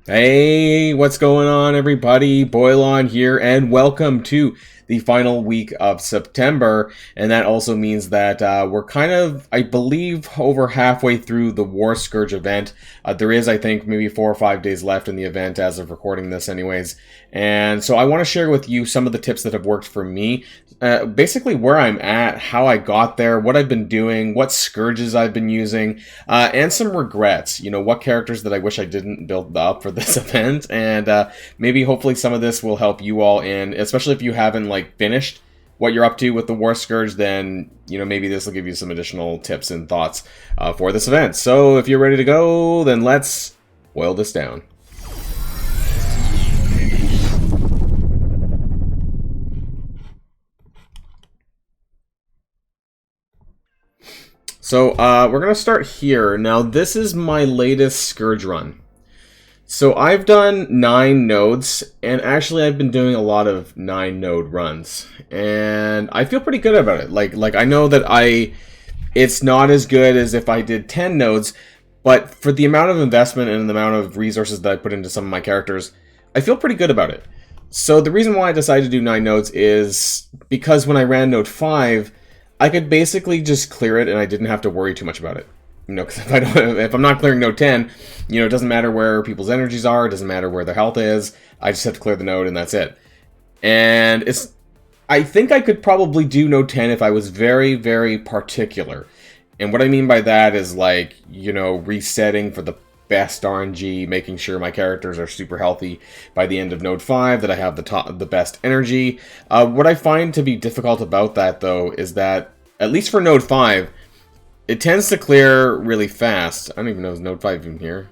Hey, what's going on, everybody? Boilon here, and welcome to the final week of September. And that also means that we're kind of, I believe, over halfway through the War Scourge event. There is, I think, maybe 4 or 5 days left in the event as of recording this anyways. And so I want to share with you some of the tips that have worked for me. Basically where I'm at, how I got there, what I've been doing, what scourges I've been using, and some regrets. You know, what characters that I wish I didn't build up for this event, and maybe hopefully some of this will help you all in, especially if you haven't like finished what you're up to with the War Scourge, then, you know, maybe this will give you some additional tips and thoughts for this event. So if you're ready to go, then let's boil this down. So we're going to start here. Now, this is my latest Scourge run. So I've done 9 nodes, and actually I've been doing a lot of 9 node runs. And I feel pretty good about it. Like I know that it's not as good as if I did 10 nodes, but for the amount of investment and the amount of resources that I put into some of my characters, I feel pretty good about it. So the reason why I decided to do 9 nodes is because when I ran node 5, I could basically just clear it and I didn't have to worry too much about it. You know, because if I'm not clearing node 10, you know, it doesn't matter where people's energies are, it doesn't matter where their health is, I just have to clear the node and that's it. And I think I could probably do node 10 if I was very, very particular. And what I mean by that is, like, you know, resetting for the best RNG, making sure my characters are super healthy by the end of node 5, that I have the best energy. What I find to be difficult about that, though, is that, at least for node 5, it tends to clear really fast. I don't even know is node 5 even here.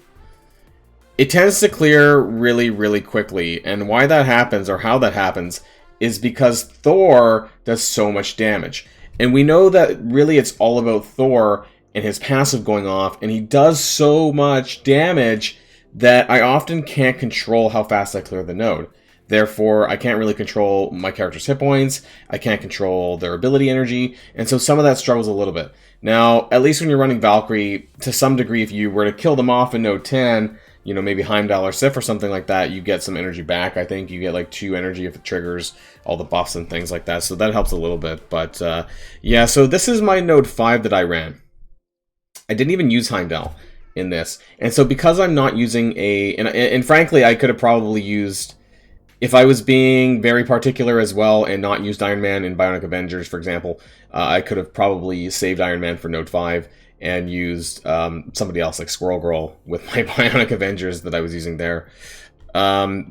It tends to clear really, really quickly, and why that happens, or how that happens, is because THOR does so much damage. And we know that really it's all about THOR and his passive going off, and he does so much damage that I often can't control how fast I clear the node. Therefore, I can't really control my character's hit points, I can't control their ability energy, and so some of that struggles a little bit. Now, at least when you're running Valkyrie, to some degree, if you were to kill them off in node 10, you know, maybe Heimdall or Sif or something like that, you get some energy back. I think you get like 2 energy if it triggers all the buffs and things like that, so that helps a little bit. But yeah, so this is my node 5 that I ran. I didn't even use Heimdall in this. And so because I'm not using and frankly, I could have probably used, if I was being very particular as well and not used Iron Man in Bionic Avengers, for example, I could have probably saved Iron Man for node 5 and used somebody else like Squirrel Girl with my Bionic Avengers that I was using there.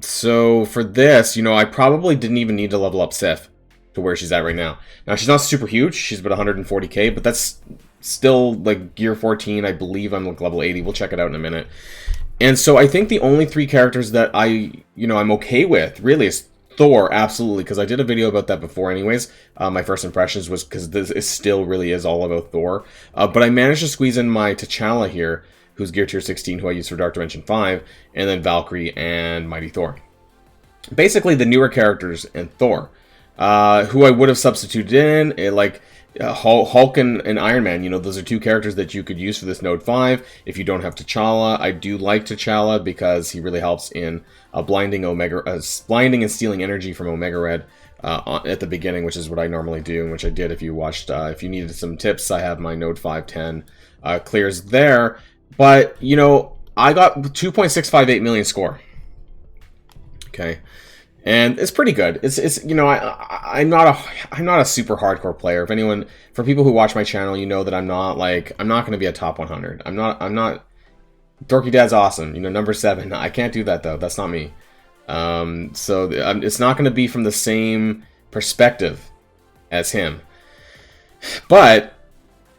So for this, you know, I probably didn't even need to level up Sif to where she's at right now. Now, she's not super huge. She's about 140k, but that's still like gear 14. I believe I'm like level 80. We'll check it out in a minute. And so I think the only 3 characters that I'm okay with really is THOR, absolutely, because I did a video about that before anyways. My first impressions was because this still really is all about THOR. But I managed to squeeze in my T'Challa here, who's gear tier 16, who I use for Dark Dimension 5, and then Valkyrie and Mighty Thor. Basically the newer characters and THOR, who I would have substituted in, like Hulk and Iron Man. You know, those are 2 characters that you could use for this node 5 if you don't have T'Challa. I do like T'Challa because he really helps in blinding and stealing energy from Omega Red at the beginning, which is what I normally do, and which I did. If you watched, if you needed some tips, I have my node 510 clears there. But, you know, I got 2.658 million score. Okay. And it's pretty good. It's you know, I'm not a super hardcore player. For people who watch my channel, you know that I'm not going to be a top 100. I'm not. Dorky Dad's awesome. You know, number 7. I can't do that though. That's not me. So it's not going to be from the same perspective as him. But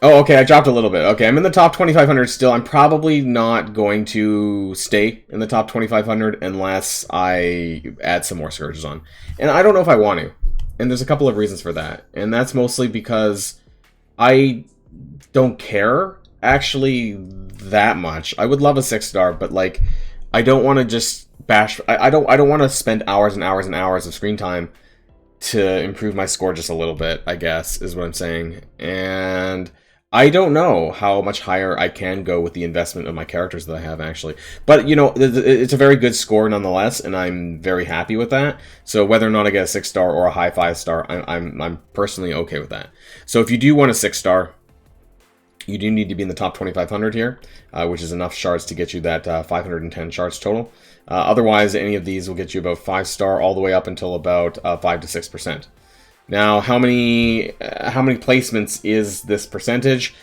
oh, okay, I dropped a little bit. Okay, I'm in the top 2,500 still. I'm probably not going to stay in the top 2,500 unless I add some more Scourges on. And I don't know if I want to. And there's a couple of reasons for that. And that's mostly because I don't care, actually, that much. I would love a 6-star, but, like, I don't want to just bash... I don't want to spend hours and hours and hours of screen time to improve my score just a little bit, I guess, is what I'm saying. And I don't know how much higher I can go with the investment of my characters that I have, actually. But, you know, it's a very good score nonetheless, and I'm very happy with that. So whether or not I get a 6-star or a high 5-star, I'm personally okay with that. So if you do want a 6-star, you do need to be in the top 2,500 here, which is enough shards to get you that 510 shards total. Otherwise, any of these will get you about 5-star all the way up until about 5 to 6%. Now, how many placements is this percentage?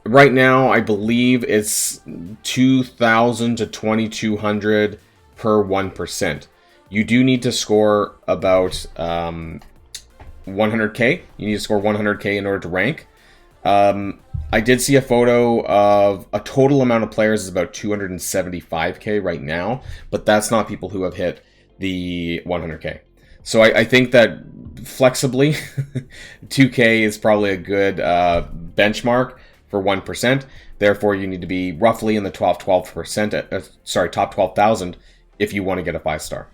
Right now, I believe it's 2,000 to 2,200 per 1%. You do need to score about 100k. You need to score 100k in order to rank. I did see a photo of a total amount of players is about 275k right now, but that's not people who have hit the 100k. So I think that flexibly, 2k is probably a good benchmark for 1%. Therefore, you need to be roughly in the top 12,000 if you want to get a 5-star.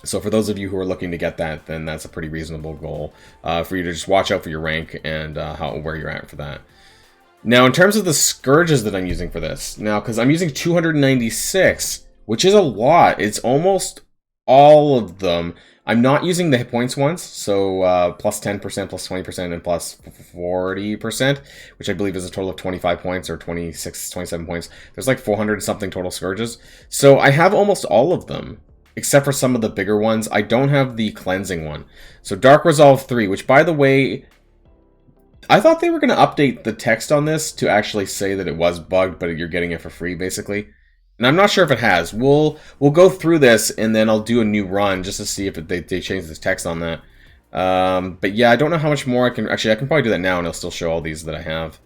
So for those of you who are looking to get that, then that's a pretty reasonable goal for you to just watch out for your rank and where you're at for that. Now, in terms of the Scourges that I'm using for this, now, because I'm using 296, which is a lot. It's almost all of them. I'm not using the hit points ones, so plus 10%, plus 20%, and plus 40%, which I believe is a total of 25 points or 26, 27 points. There's like 400 something total Scourges. So I have almost all of them, except for some of the bigger ones. I don't have the cleansing one. So Dark Resolve 3, which, by the way, I thought they were going to update the text on this to actually say that it was bugged, but you're getting it for free, basically. And I'm not sure if it has. We'll go through this, and then I'll do a new run just to see if they change this text on that. But yeah, I don't know how much more I can... Actually, I can probably do that now, and it'll still show all these that I have.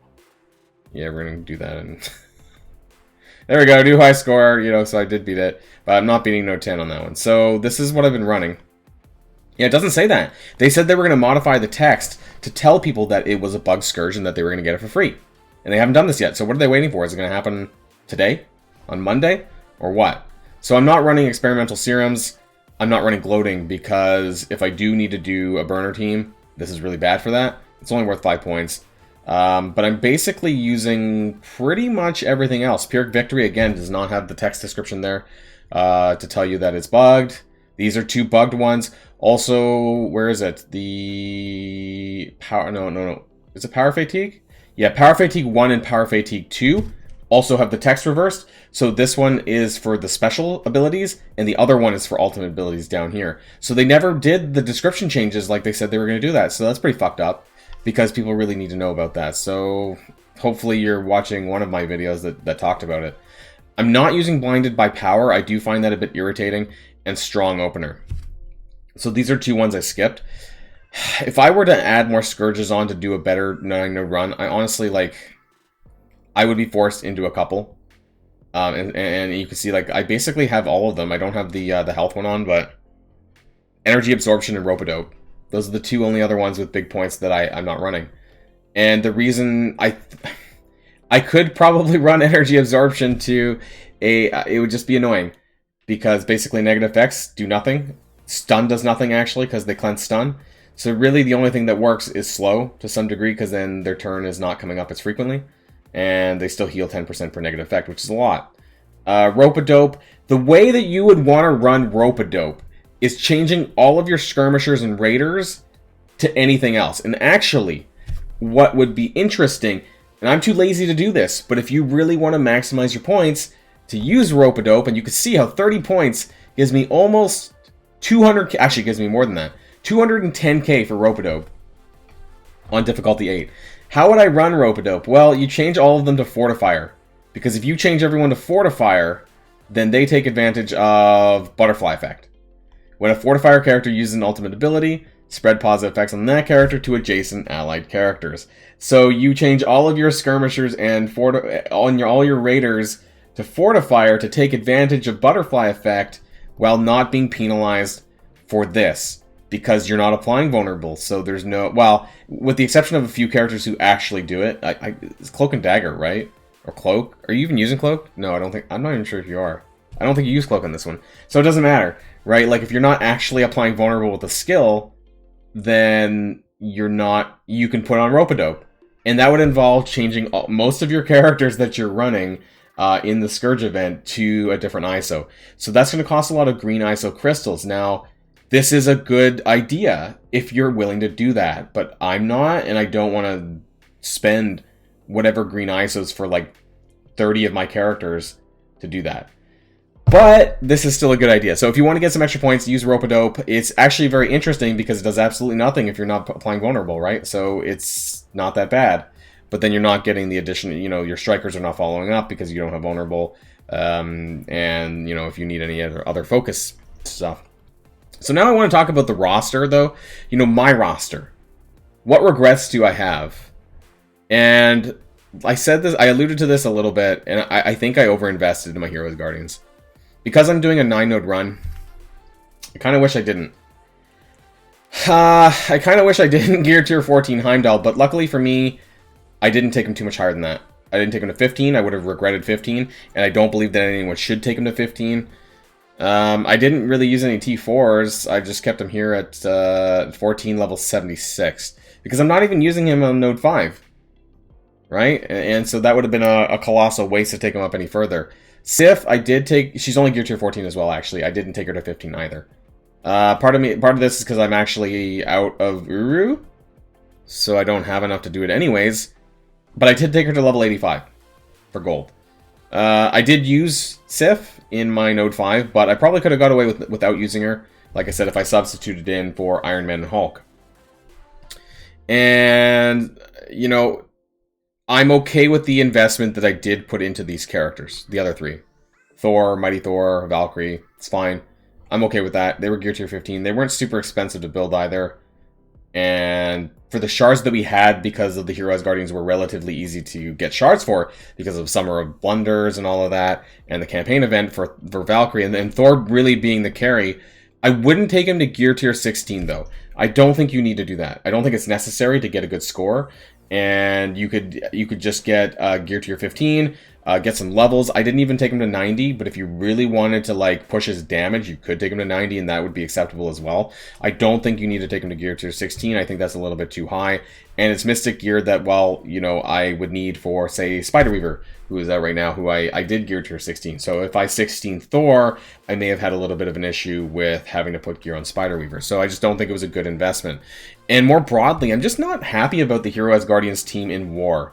Yeah, we're going to do that. And there we go, new high score, you know, so I did beat it. But I'm not beating no 10 on that one. So this is what I've been running. Yeah, it doesn't say that. They said they were going to modify the text to tell people that it was a bug Scourge and that they were going to get it for free. And they haven't done this yet. So what are they waiting for? Is it going to happen today? On Monday? Or what? So I'm not running experimental serums. I'm not running gloating because if I do need to do a burner team, this is really bad for that. It's only worth 5 points. But I'm basically using pretty much everything else. Pyrrhic Victory, again, does not have the text description there to tell you that it's bugged. These are 2 bugged ones. Also, where is it? The power... No. Is it Power Fatigue? Yeah, Power Fatigue 1 and Power Fatigue 2 also have the text reversed. So this one is for the special abilities, and the other one is for ultimate abilities down here. So they never did the description changes like they said they were going to do that. So that's pretty fucked up, because people really need to know about that. So hopefully you're watching one of my videos that talked about it. I'm not using Blinded by Power. I do find that a bit irritating. And Strong Opener. So these are 2 ones I skipped. If I were to add more Scourges on to do a better 9-node run, I honestly, like, I would be forced into a couple. And you can see, like, I basically have all of them. I don't have the health one on, but Energy Absorption and Rope-a-Dope. Those are the 2 only other ones with big points that I'm not running. And the reason I could probably run Energy Absorption to it would just be annoying. Because basically negative effects do nothing. Stun does nothing, actually, because they cleanse stun. So really the only thing that works is slow to some degree, because then their turn is not coming up as frequently. And they still heal 10% per negative effect, which is a lot. Rope-a-Dope. The way that you would want to run Rope-a-Dope is changing all of your Skirmishers and Raiders to anything else. And actually, what would be interesting, and I'm too lazy to do this, but if you really want to maximize your points, to use Rope-a-Dope, and you can see how 30 points gives me almost 200k, actually gives me more than that, 210k for Rope-a-Dope on difficulty 8. How would I run Rope-a-Dope? Well, you change all of them to Fortifier, because if you change everyone to Fortifier, then they take advantage of Butterfly Effect. When a Fortifier character uses an ultimate ability, spread positive effects on that character to adjacent allied characters. So you change all of your Skirmishers and all your Raiders to Fortifier to take advantage of Butterfly Effect while not being penalized for this, because you're not applying Vulnerable. So there's no... Well, with the exception of a few characters who actually do it. It's Cloak and Dagger, right? Or Cloak? Are you even using Cloak? No, I don't think... I'm not even sure if you are. I don't think you use Cloak on this one. So it doesn't matter, right? Like, if you're not actually applying Vulnerable with a skill, then you're not... You can put on Rope-a-Dope. And that would involve changing most of your characters that you're running in the Scourge event to a different ISO. So that's going to cost a lot of green ISO crystals. Now, this is a good idea if you're willing to do that, but I'm not, and I don't want to spend whatever green ISOs for like 30 of my characters to do that. But this is still a good idea. So if you want to get some extra points, use Rope-a-Dope. It's actually very interesting because it does absolutely nothing if you're not applying Vulnerable, right? So it's not that bad. But then you're not getting the addition, you know, your strikers are not following up because you don't have Vulnerable. And, you know, if you need any other focus stuff. So now I want to talk about the roster, though. You know, my roster. What regrets do I have? And I said this, I alluded to this a little bit, and I think I overinvested in my Heroes Guardians. Because I'm doing a 9-node run, I kind of wish I didn't. I kind of wish I didn't gear tier 14 Heimdall, but luckily for me, I didn't take him too much higher than that. I didn't take him to 15, I would have regretted 15, and I don't believe that anyone should take him to 15. I didn't really use any T4s, I just kept him here at 14 level 76. Because I'm not even using him on node 5. Right? And so that would have been a colossal waste to take him up any further. Sif, I did take... She's only gear tier 14 as well, actually. I didn't take her to 15 either. Part of this is because I'm actually out of Uru. So I don't have enough to do it anyways. But I did take her to level 85 for gold. I did use Sif in my node 5, but I probably could have got away without using her. Like I said, if I substituted in for Iron Man and Hulk. And, you know... I'm okay with the investment that I did put into these characters. The other three. Thor, Mighty Thor, Valkyrie. It's fine. I'm okay with that. They were gear tier 15. They weren't super expensive to build either. And for the shards that we had, because of the Heroes Guardians, were relatively easy to get shards for. Because of Summer of Blunders and all of that. And the campaign event for Valkyrie. And Thor really being the carry. I wouldn't take him to gear tier 16 though. I don't think you need to do that. I don't think it's necessary to get a good score. And you could just get gear tier 15, get some levels. I didn't even take him to 90, but if you really wanted to like push his damage, you could take him to 90, and that would be acceptable as well. I don't think you need to take him to gear tier 16. I think that's a little bit too high. And it's Mystic gear that, well, you know, I would need for, say, Spider Weaver, who is out right now, who I did gear tier 16. So if I 16 Thor, I may have had a little bit of an issue with having to put gear on Spider Weaver. So I just don't think it was a good investment. And more broadly, I'm just not happy about the Heroes Guardians team in War.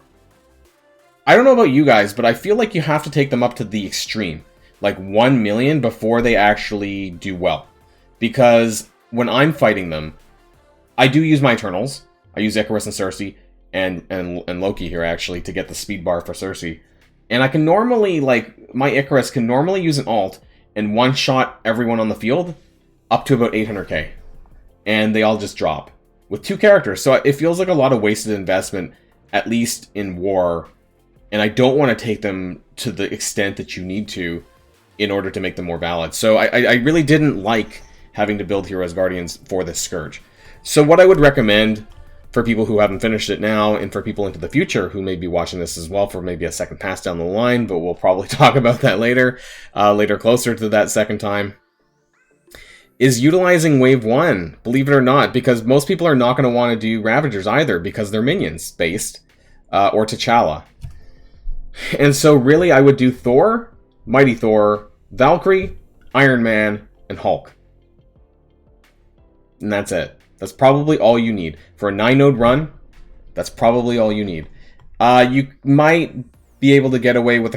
I don't know about you guys, but I feel like you have to take them up to the extreme. Like 1 million before they actually do well. Because when I'm fighting them, I do use my Eternals. I use Icarus and Cersei and Loki here, actually, to get the speed bar for Cersei. And I can normally, like, my Icarus can normally use an ult and one-shot everyone on the field up to about 800k. And they all just drop. With 2 characters. So it feels like a lot of wasted investment, at least in War. And I don't want to take them to the extent that you need to in order to make them more valid. So I really didn't like having to build Heroes Guardians for this Scourge. So what I would recommend for people who haven't finished it now, and for people into the future who may be watching this as well for maybe a second pass down the line, but we'll probably talk about that later, closer to that second time, is utilizing Wave 1, believe it or not, because most people are not going to want to do Ravagers either, because they're minions based, or T'Challa. And so really I would do Thor, Mighty Thor, Valkyrie, Iron Man, and Hulk. And that's it. That's probably all you need. For a 9-node run, that's probably all you need. You might be able to get away with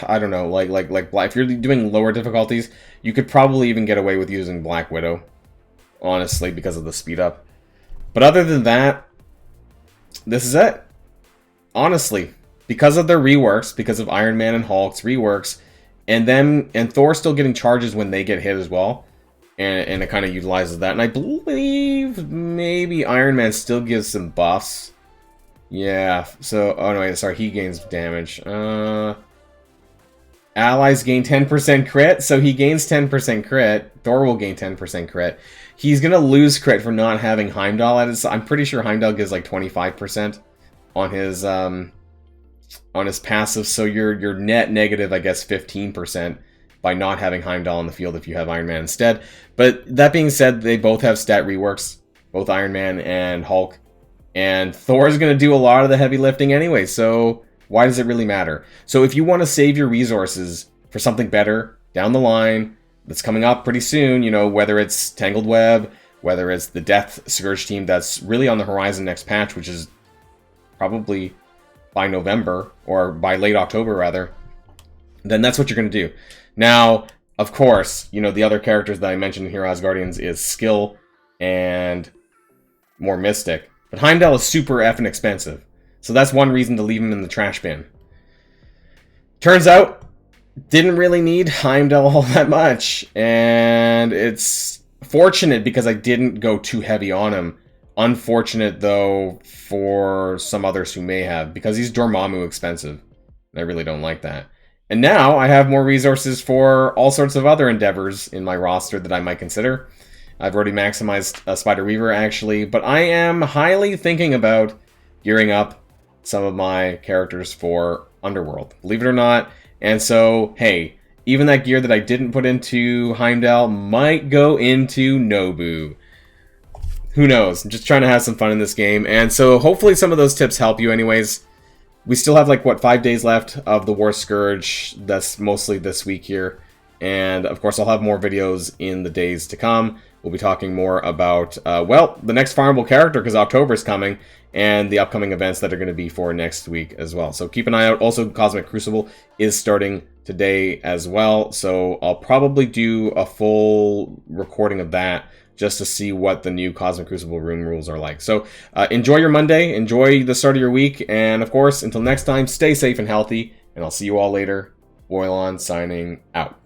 I don't know, like if you're doing lower difficulties, you could probably even get away with using Black Widow, honestly, because of the speed up. But other than that, this is it. Honestly, because of their reworks, because of Iron Man and Hulk's reworks, and Thor still getting charges when they get hit as well. And it kind of utilizes that. And I believe maybe Iron Man still gives some buffs. Yeah, so... Oh, no, wait, sorry, he gains damage. Allies gain 10% crit, so he gains 10% crit. Thor will gain 10% crit. He's going to lose crit for not having Heimdall at his... I'm pretty sure Heimdall gives like 25% on his passive, so you're net negative, I guess, 15%. By not having Heimdall on the field if you have Iron Man instead. But that being said, they both have stat reworks, both Iron Man and Hulk. And Thor is going to do a lot of the heavy lifting anyway, so why does it really matter? So if you want to save your resources for something better down the line that's coming up pretty soon, you know, whether it's Tangled Web, whether it's the Death Scourge team that's really on the horizon next patch, which is probably by November, or by late October rather, then that's what you're going to do. Now, of course, you know, the other characters that I mentioned here, Asgardians, is skill and more mystic. But Heimdall is super effing expensive. So that's one reason to leave him in the trash bin. Turns out, didn't really need Heimdall all that much. And it's fortunate because I didn't go too heavy on him. Unfortunate, though, for some others who may have, because he's Dormammu expensive. I really don't like that. And now I have more resources for all sorts of other endeavors in my roster that I might consider. I've already maximized Spider Weaver, actually, but I am highly thinking about gearing up some of my characters for Underworld, believe it or not. And so, hey, even that gear that I didn't put into Heimdall might go into Nobu. Who knows? I'm just trying to have some fun in this game, and so hopefully some of those tips help you anyways. We still have, like, what, 5 days left of the War Scourge. That's mostly this week here. And, of course, I'll have more videos in the days to come. We'll be talking more about, well, the next farmable character, because October is coming, and the upcoming events that are going to be for next week as well. So keep an eye out. Also, Cosmic Crucible is starting today as well, so I'll probably do a full recording of that just to see what the new Cosmic Crucible room rules are like. So enjoy your Monday, enjoy the start of your week, and of course, until next time, stay safe and healthy, and I'll see you all later. Boilon signing out.